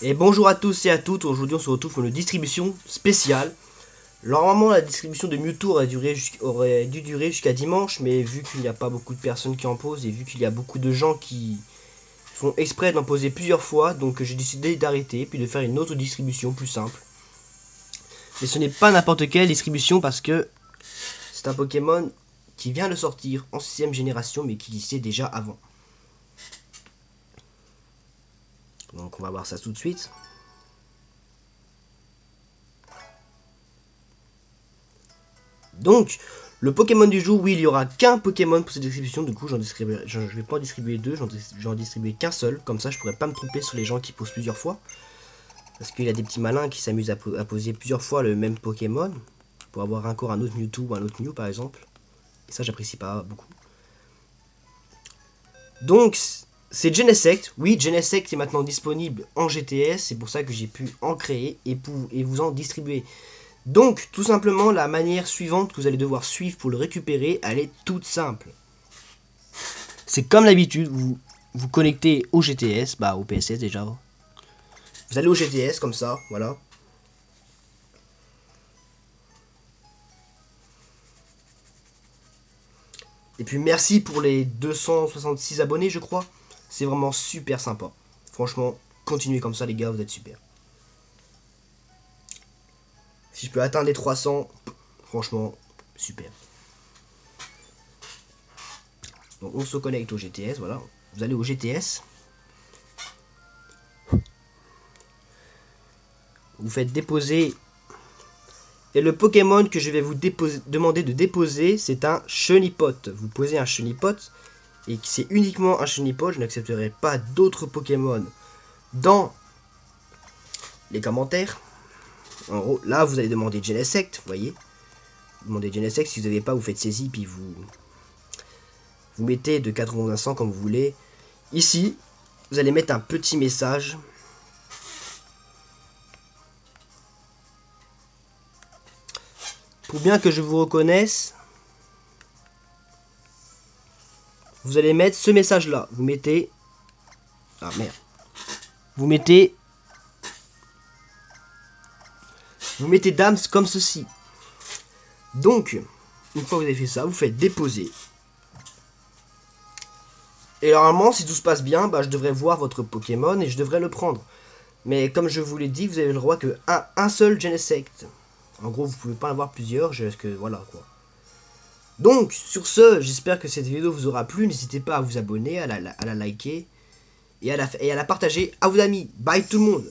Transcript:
Et bonjour à tous et à toutes, aujourd'hui on se retrouve pour une distribution spéciale. Normalement la distribution de Mewtwo aurait dû durer jusqu'à dimanche, mais vu qu'il n'y a pas beaucoup de personnes qui en posent et vu qu'il y a beaucoup de gens qui font exprès d'en poser plusieurs fois, donc j'ai décidé d'arrêter puis de faire une autre distribution plus simple. Mais ce n'est pas n'importe quelle distribution parce que c'est un Pokémon qui vient de sortir en 6ème génération mais qui existait déjà avant. Donc on va voir ça tout de suite. Donc, le Pokémon du jour, oui, il n'y aura qu'un Pokémon pour cette distribution. Du coup, je vais pas en distribuer deux, j'en distribuer qu'un seul. Comme ça, je pourrais pas me tromper sur les gens qui posent plusieurs fois. Parce qu'il y a des petits malins qui s'amusent à poser plusieurs fois le même Pokémon. Pour avoir encore un autre Mewtwo ou un autre Mew, par exemple. Et ça, j'apprécie pas beaucoup. Donc, c'est Genesect. Oui, Genesect est maintenant disponible en GTS. C'est pour ça que j'ai pu en créer et vous en distribuer. Donc, tout simplement, la manière suivante que vous allez devoir suivre pour le récupérer, elle est toute simple. C'est comme d'habitude, vous vous connectez au GTS, au PSS déjà. Vous allez au GTS comme ça, voilà. Et puis merci pour les 266 abonnés, je crois. C'est vraiment super sympa. Franchement, continuez comme ça les gars, vous êtes super. Si je peux atteindre les 300, franchement, super. Donc on se connecte au GTS, voilà. Vous allez au GTS. Vous faites déposer. Et le Pokémon que je vais vous demander de déposer, c'est un Chenipote. Vous posez un Chenipote, et c'est uniquement un Chenipote. Je n'accepterai pas d'autres Pokémon dans les commentaires. En gros, là, vous allez demander Genesect, vous voyez. Vous demandez Genesect, si vous n'avez pas, vous faites saisie, puis vous mettez de 91 à 100 comme vous voulez. Ici, vous allez mettre un petit message. Pour bien que je vous reconnaisse, vous allez mettre ce message-là. Vous mettez... Ah merde. Vous mettez Dams comme ceci. Donc, une fois que vous avez fait ça, vous faites déposer. Et normalement, si tout se passe bien, je devrais voir votre Pokémon et je devrais le prendre. Mais comme je vous l'ai dit, vous avez le droit que un seul Genesect. En gros, vous pouvez pas en avoir plusieurs, parce que voilà quoi. Donc, sur ce, j'espère que cette vidéo vous aura plu. N'hésitez pas à vous abonner, à la liker et à la partager à vos amis. Bye tout le monde!